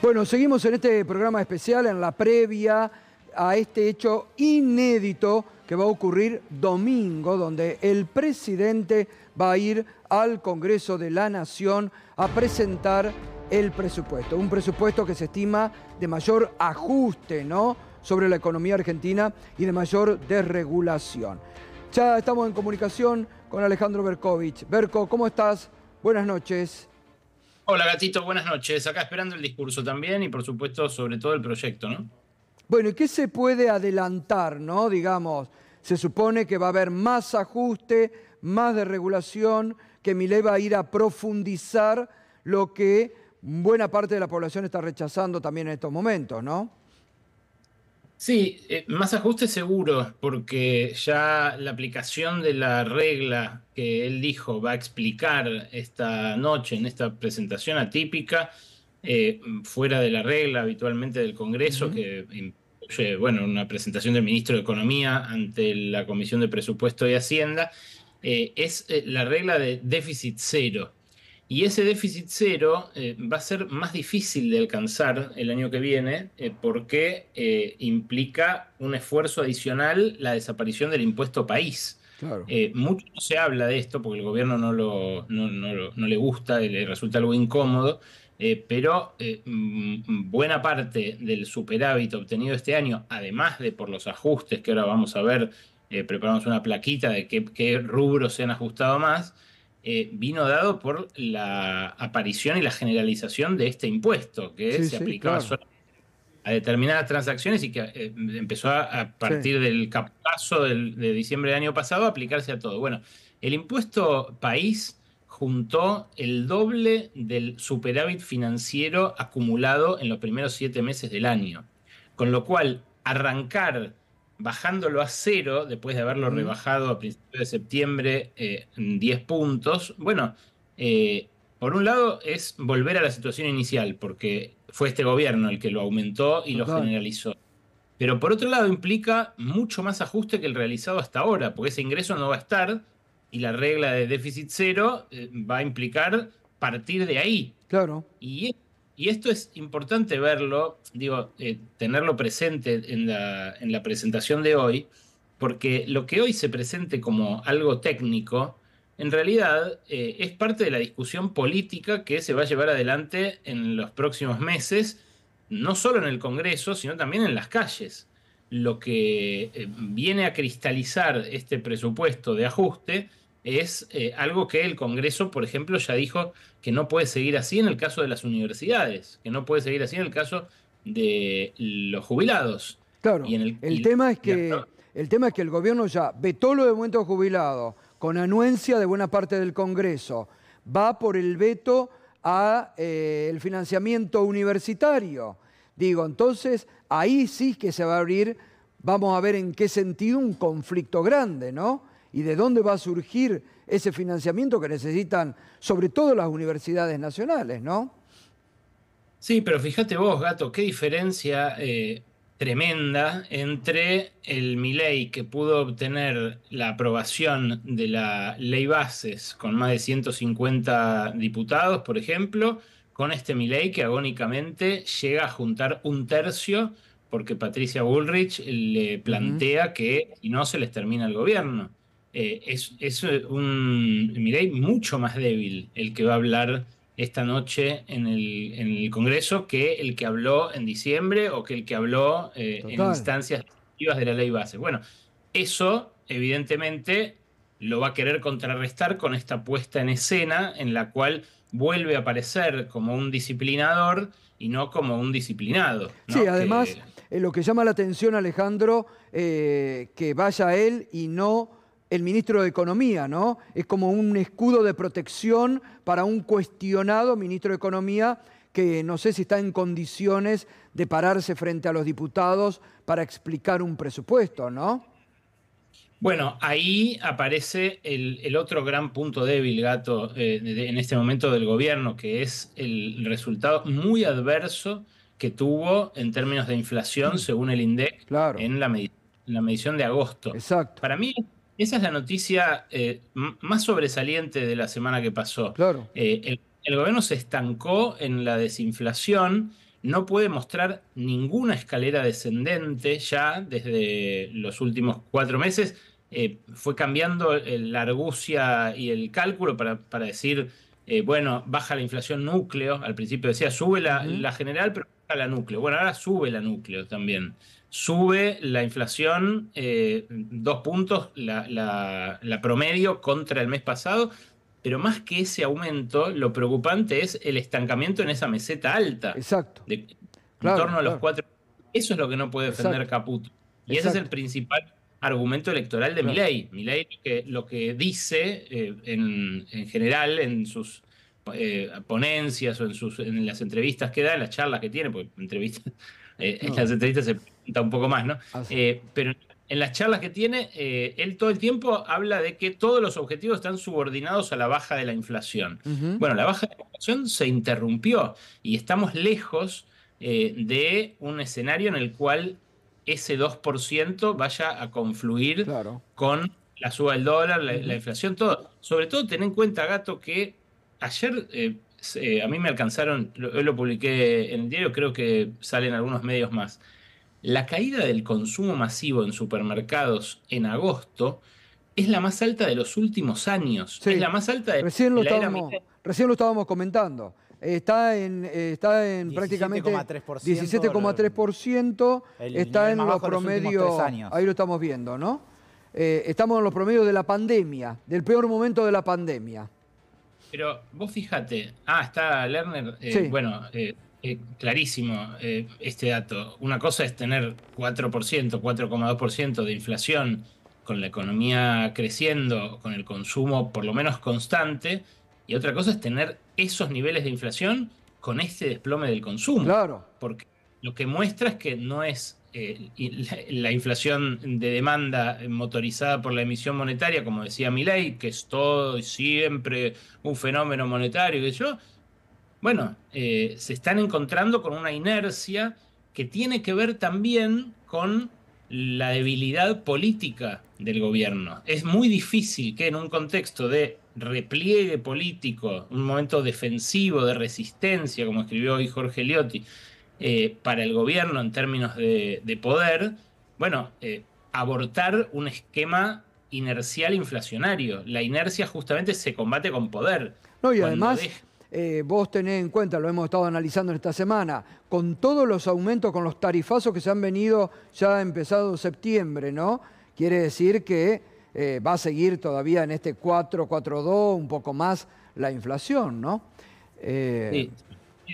Bueno, seguimos en este programa especial, en la previa a este hecho inédito que va a ocurrir domingo, donde el presidente va a ir al Congreso de la Nación a presentar el presupuesto. Un presupuesto que se estima de mayor ajuste, ¿no?, sobre la economía argentina y de mayor desregulación. Ya estamos en comunicación con Alejandro Berkovich. Berko, ¿cómo estás? Buenas noches. Hola Gatito, buenas noches. Acá esperando el discurso también y por supuesto sobre todo el proyecto, ¿no? Bueno, ¿y qué se puede adelantar, no? Digamos, se supone que va a haber más ajuste, más desregulación, que Milei va a ir a profundizar lo que buena parte de la población está rechazando también en estos momentos, ¿no? Sí, más ajuste seguro, porque ya la aplicación de la regla que él dijo va a explicar esta noche en esta presentación atípica, fuera de la regla habitualmente del Congreso, Ujú. que incluye, bueno, una presentación del ministro de Economía ante la Comisión de Presupuesto y Hacienda, es la regla de déficit cero. Y ese déficit cero va a ser más difícil de alcanzar el año que viene porque implica un esfuerzo adicional la desaparición del impuesto país. Claro. Mucho no se habla de esto porque el gobierno no le gusta, le resulta algo incómodo, pero buena parte del superávit obtenido este año, además de por los ajustes que ahora vamos a ver, preparamos una plaquita de qué rubros se han ajustado más, vino dado por la aparición y la generalización de este impuesto, que Sí, se sí, aplicaba claro. solo a determinadas transacciones y que empezó a Sí. partir del capazo de diciembre del año pasado a aplicarse a todo. Bueno, el impuesto país juntó el doble del superávit financiero acumulado en los primeros 7 meses del año. Con lo cual, arrancar bajándolo a cero, después de haberlo Ujú. rebajado a principios de septiembre en 10 puntos, bueno, eh, por un lado es volver a la situación inicial, porque fue este gobierno el que lo aumentó y lo Total. generalizó. Pero por otro lado implica mucho más ajuste que el realizado hasta ahora, porque ese ingreso no va a estar y la regla de déficit cero va a implicar partir de ahí. Claro. Y, y esto es importante verlo, digo, tenerlo presente en la presentación de hoy, porque lo que hoy se presente como algo técnico, en realidad es parte de la discusión política que se va a llevar adelante en los próximos meses, no solo en el Congreso, sino también en las calles. Lo que viene a cristalizar este presupuesto de ajuste es algo que el Congreso, por ejemplo, ya dijo que no puede seguir así en el caso de las universidades, que no puede seguir así en el caso de los jubilados. Claro. Y en el, El y tema es la- que, el tema es que el gobierno ya vetó lo de momento jubilado con anuencia de buena parte del Congreso. Va por el veto a el financiamiento universitario. Digo, entonces ahí sí que se va a abrir, vamos a ver en qué sentido, un conflicto grande, ¿no? Y de dónde va a surgir ese financiamiento que necesitan, sobre todo las universidades nacionales, ¿no? Sí, pero fíjate vos, Gato, qué diferencia tremenda entre el Milei que pudo obtener la aprobación de la ley bases con más de 150 diputados, por ejemplo, con este Milei que agónicamente llega a juntar un tercio porque Patricia Bullrich le Ujú. plantea que si no se les termina el gobierno. Es un Milei mucho más débil el que va a hablar esta noche en el Congreso que el que habló en diciembre o que el que habló en Total. instancias decisivas de la ley base. Bueno, eso evidentemente lo va a querer contrarrestar con esta puesta en escena en la cual vuelve a aparecer como un disciplinador y no como un disciplinado, Sí, ¿no? además, lo que llama la atención, Alejandro, que vaya él y no el ministro de Economía, ¿no? Es como un escudo de protección para un cuestionado ministro de Economía que no sé si está en condiciones de pararse frente a los diputados para explicar un presupuesto, ¿no? Bueno, ahí aparece el otro gran punto débil, Gato, en este momento del gobierno, que es el resultado muy adverso que tuvo en términos de inflación, según el INDEC, Claro, en en la medición de agosto. exacto, Para mí, esa es la noticia más sobresaliente de la semana que pasó. claro. El gobierno se estancó en la desinflación, no puede mostrar ninguna escalera descendente ya desde los últimos 4 meses. Fue cambiando la argucia y el cálculo para decir, bueno, baja la inflación núcleo. Al principio decía, sube la general, pero baja la núcleo. Bueno, ahora sube la núcleo también. Sube la inflación 2 puntos, la promedio contra el mes pasado. Pero más que ese aumento, lo preocupante es el estancamiento en esa meseta alta. Exacto. En Claro, torno a los claro. 4. Eso es lo que no puede defender Exacto. Caputo. Y ese es el Exacto. principal argumento electoral de Claro. Milei. Milei lo que dice en general en sus ponencias o en las entrevistas que da, en las charlas que tiene, porque entrevistas, en No, las entrevistas se pregunta un poco más, ¿no? así. Pero en las charlas que tiene, él todo el tiempo habla de que todos los objetivos están subordinados a la baja de la inflación. Ujú. Bueno, la baja de la inflación se interrumpió y estamos lejos de un escenario en el cual ese 2% vaya a confluir Claro. con la suba del dólar, la Ujú. inflación, todo. Sobre todo, ten en cuenta, Gato, que ayer a mí me alcanzaron, hoy lo publiqué en el diario, creo que salen algunos medios más. La caída del consumo masivo en supermercados en agosto es la más alta de los últimos años. Es Sí, la más alta de la era Milei. recién lo estábamos comentando. Está en prácticamente 17,3%. 17,3%, El está nivel en más los bajo de los últimos promedios, 3 años. ahí lo estamos viendo, ¿no? Estamos en los promedios de la pandemia, del peor momento de la pandemia. Pero vos fíjate, está Lerner, Sí, bueno, clarísimo este dato. Una cosa es tener 4%, 4,2% de inflación con la economía creciendo, con el consumo por lo menos constante, y otra cosa es tener esos niveles de inflación con este desplome del consumo. claro. Porque lo que muestra es que no es la inflación de demanda motorizada por la emisión monetaria, como decía Milei, que es todo y siempre un fenómeno monetario, que yo, bueno, se están encontrando con una inercia que tiene que ver también con la debilidad política del gobierno. Es muy difícil que en un contexto de repliegue político, un momento defensivo de resistencia, como escribió hoy Jorge Liotti, para el gobierno en términos de poder, bueno, abortar un esquema inercial inflacionario. La inercia justamente se combate con poder. No, y Cuando además, vos tenés en cuenta, lo hemos estado analizando en esta semana, con todos los aumentos, con los tarifazos que se han venido ya empezado septiembre, ¿no? Quiere decir que va a seguir todavía en este 4, 4,2, un poco más la inflación, ¿no? Sí,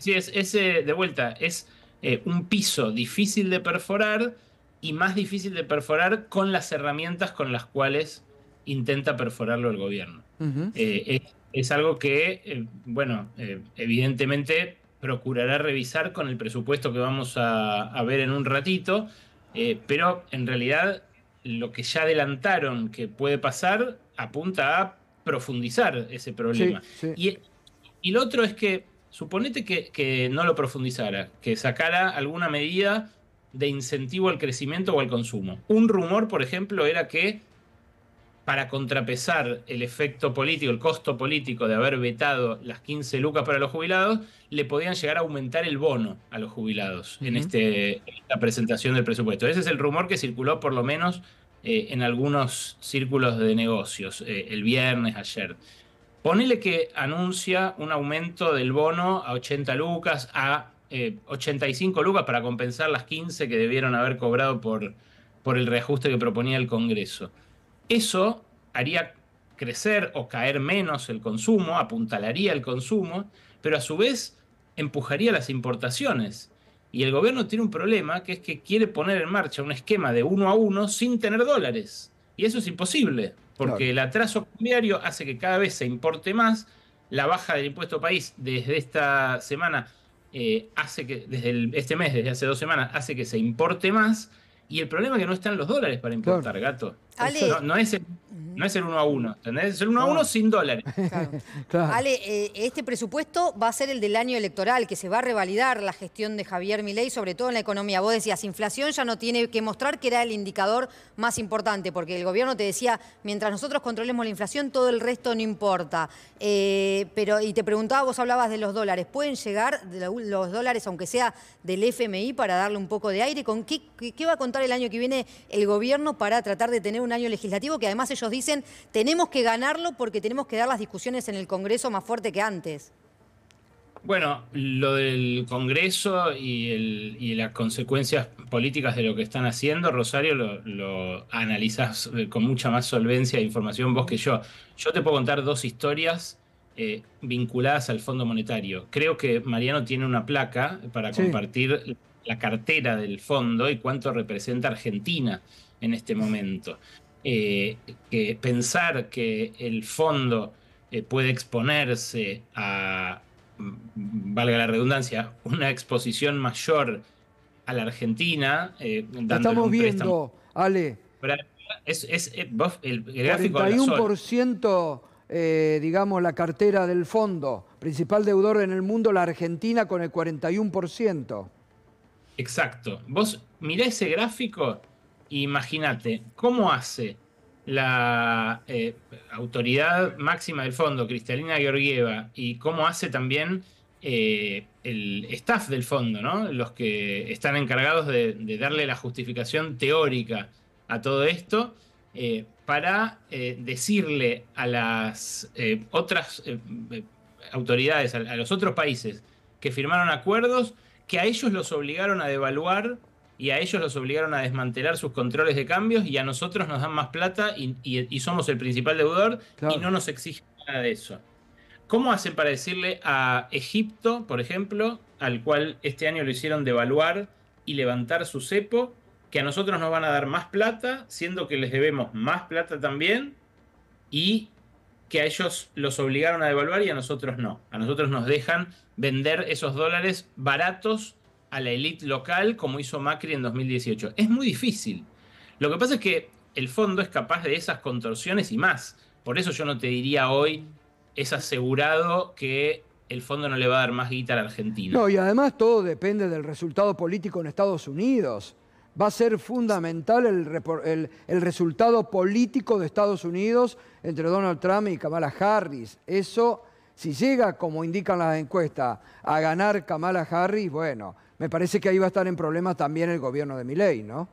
sí, de vuelta, es un piso difícil de perforar y más difícil de perforar con las herramientas con las cuales intenta perforarlo el gobierno. Ujú. Es algo que, bueno, evidentemente procurará revisar con el presupuesto que vamos a ver en un ratito, pero en realidad lo que ya adelantaron que puede pasar apunta a profundizar ese Sí, problema. sí. Y lo otro es que, suponete que no lo profundizara, que sacara alguna medida de incentivo al crecimiento o al consumo. Un rumor, por ejemplo, era que para contrapesar el efecto político, el costo político de haber vetado las 15 lucas para los jubilados, le podían llegar a aumentar el bono a los jubilados en esta presentación del presupuesto. Ese es el rumor que circuló por lo menos en algunos círculos de negocios el viernes, ayer. Ponele que anuncia un aumento del bono a 80 lucas, a 85 lucas para compensar las 15 que debieron haber cobrado por el reajuste que proponía el Congreso. Eso haría crecer o caer menos el consumo, apuntalaría el consumo, pero a su vez empujaría las importaciones. Y el gobierno tiene un problema, que es que quiere poner en marcha un esquema de 1 a 1 sin tener dólares. Y eso es imposible, porque Claro. el atraso cambiario hace que cada vez se importe más. La baja del impuesto país desde esta semana hace que, este mes, desde hace 2 semanas, hace que se importe más. Y el problema es que no están los dólares para importar, Claro. Gato. Ale, No es el 1 a 1, ¿entendés? Es el 1 a 1 sin dólares. claro. Claro. Ale, este presupuesto va a ser el del año electoral, que se va a revalidar la gestión de Javier Milei, sobre todo en la economía. Vos decías, inflación ya no tiene que mostrar, que era el indicador más importante, porque el gobierno te decía, mientras nosotros controlemos la inflación, todo el resto no importa. Y te preguntaba, vos hablabas de los dólares. ¿Pueden llegar los dólares, aunque sea del FMI, para darle un poco de aire? ¿Con qué va a contar el año que viene el gobierno para tratar de tener un año legislativo que además ellos dicen, tenemos que ganarlo porque tenemos que dar las discusiones en el Congreso más fuerte que antes? Bueno, lo del Congreso y las consecuencias políticas de lo que están haciendo, Rosario, lo analizás con mucha más solvencia e información vos que yo. Yo te puedo contar dos historias vinculadas al Fondo Monetario. Creo que Mariano tiene una placa para Sí. compartir la cartera del fondo y cuánto representa Argentina en este momento. Que pensar que el fondo puede exponerse a, valga la redundancia, una exposición mayor a la Argentina, dándole Estamos un préstamo. viendo, Ale, El gráfico habla solo. 41%, digamos, la cartera del fondo. Principal deudor en el mundo, la Argentina, con el 41%. Exacto. Vos mirá ese gráfico e imagínate cómo hace la autoridad máxima del fondo, Cristalina Georgieva, y cómo hace también el staff del fondo, ¿no? Los que están encargados de darle la justificación teórica a todo esto, para decirle a las otras autoridades, a los otros países que firmaron acuerdos, que a ellos los obligaron a devaluar y a ellos los obligaron a desmantelar sus controles de cambios y a nosotros nos dan más plata y somos el principal deudor. Claro. Y no nos exigen nada de eso. ¿Cómo hacen para decirle a Egipto, por ejemplo, al cual este año lo hicieron devaluar y levantar su cepo, que a nosotros nos van a dar más plata, siendo que les debemos más plata también, y que a ellos los obligaron a devaluar y a nosotros no? A nosotros nos dejan vender esos dólares baratos a la élite local, como hizo Macri en 2018. Es muy difícil. Lo que pasa es que el fondo es capaz de esas contorsiones y más. Por eso yo no te diría hoy, es asegurado que el fondo no le va a dar más guita a la Argentina. No, y además todo depende del resultado político en Estados Unidos. Va a ser fundamental el resultado político de Estados Unidos entre Donald Trump y Kamala Harris. Eso, si llega, como indican las encuestas, a ganar Kamala Harris, bueno, me parece que ahí va a estar en problemas también el gobierno de Milei, ¿no?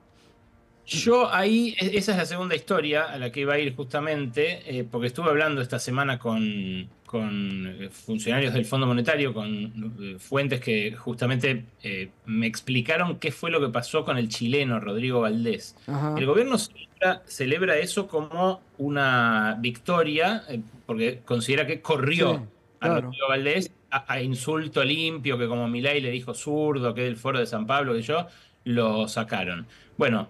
Yo ahí, esa es la segunda historia a la que iba a ir justamente, porque estuve hablando esta semana con funcionarios del Fondo Monetario, con fuentes que justamente me explicaron qué fue lo que pasó con el chileno Rodrigo Valdés. Ajá. El gobierno celebra eso como una victoria, porque considera que corrió Sí, a claro. Rodrigo Valdés a insulto limpio, que como Milei le dijo zurdo, que es del Foro de San Pablo, que yo, lo sacaron. Bueno,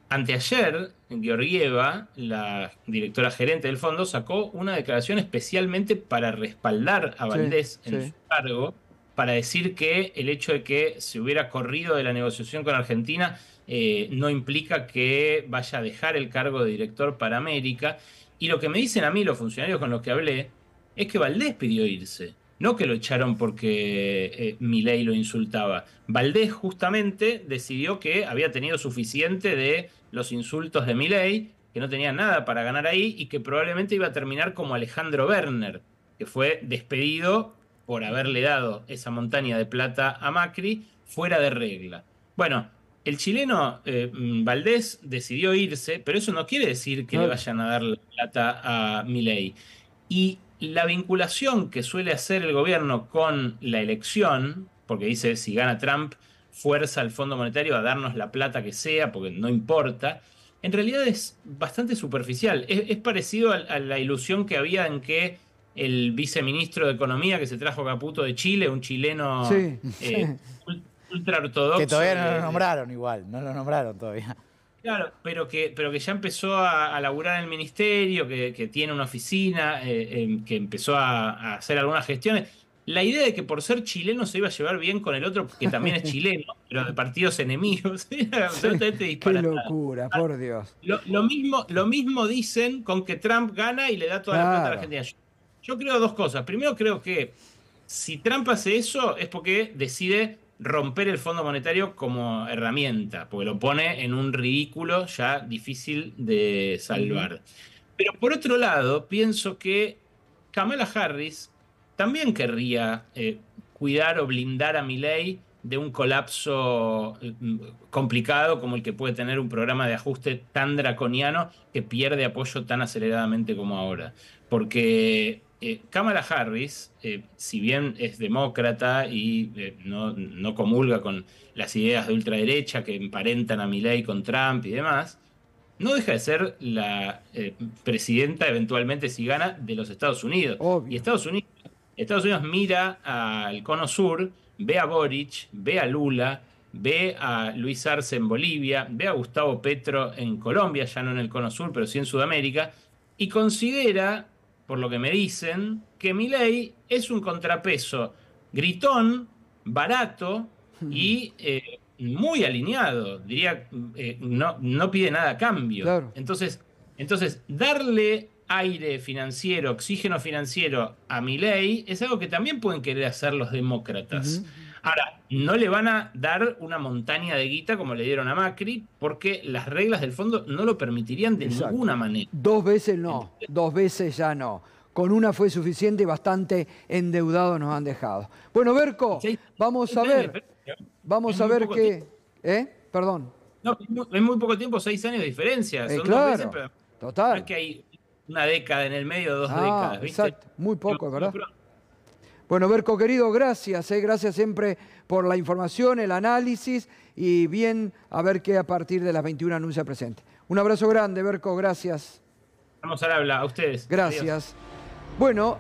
anteayer, Georgieva, la directora gerente del fondo, sacó una declaración especialmente para respaldar a Valdés en su cargo, para decir que el hecho de que se hubiera corrido de la negociación con Argentina no implica que vaya a dejar el cargo de director para América. Y lo que me dicen a mí los funcionarios con los que hablé es que Valdés pidió irse. No que lo echaron porque Milei lo insultaba. Valdés justamente decidió que había tenido suficiente de los insultos de Milei, que no tenía nada para ganar ahí y que probablemente iba a terminar como Alejandro Werner, que fue despedido por haberle dado esa montaña de plata a Macri fuera de regla. Bueno, el chileno Valdés decidió irse, pero eso no quiere decir que le vayan a dar la plata a Milei. Y la vinculación que suele hacer el gobierno con la elección, porque dice, si gana Trump, fuerza al Fondo Monetario a darnos la plata que sea, porque no importa, en realidad es bastante superficial. Es parecido a la ilusión que había en que el viceministro de Economía que se trajo Caputo de Chile, un chileno ultra ortodoxo. Que todavía no lo nombraron igual, no lo nombraron todavía. Claro, pero que ya empezó a laburar en el ministerio, que tiene una oficina, que empezó a hacer algunas gestiones. la idea de que por ser chileno se iba a llevar bien con el otro, que también es chileno, pero de partidos enemigos, era absolutamente Qué disparatado. locura, por Dios. Lo mismo dicen con que Trump gana y le da toda la plata a la Argentina. Yo creo dos cosas. Primero, creo que si Trump hace eso es porque decide romper el Fondo Monetario como herramienta, porque lo pone en un ridículo ya difícil de salvar. Pero por otro lado, pienso que Kamala Harris también querría cuidar o blindar a Milei de un colapso complicado como el que puede tener un programa de ajuste tan draconiano que pierde apoyo tan aceleradamente como ahora. Porque Kamala Harris, si bien es demócrata y no comulga con las ideas de ultraderecha que emparentan a Milei con Trump y demás, no deja de ser la presidenta, eventualmente, si gana, de los Estados Unidos. Obvio. Y Estados Unidos mira al Cono Sur, ve a Boric, ve a Lula, ve a Luis Arce en Bolivia, ve a Gustavo Petro en Colombia, ya no en el Cono Sur, pero sí en Sudamérica, y considera, por lo que me dicen, que Milei es un contrapeso gritón, barato y muy alineado, diría, no pide nada a cambio. Claro. Entonces, darle aire financiero, oxígeno financiero a Milei es algo que también pueden querer hacer los demócratas. Ahora, no le van a dar una montaña de guita como le dieron a Macri, porque las reglas del fondo no lo permitirían de ninguna manera. 2 veces no, 2 veces ya no. Con una fue suficiente y bastante endeudados nos han dejado. Bueno, Berco, vamos a ver. Vamos a ver qué... Perdón. No, es muy poco tiempo, 6 años de diferencia. Son claro, 2 veces, pero total. no es que hay una década en el medio, 2 décadas, ¿viste? Exacto, muy poco, ¿verdad? Bueno, Berco, querido, gracias. Gracias siempre por la información, el análisis y bien a ver qué a partir de las 21 anuncia presente. Un abrazo grande, Berco, gracias. Vamos al habla, a ustedes. Gracias. Adiós. Bueno.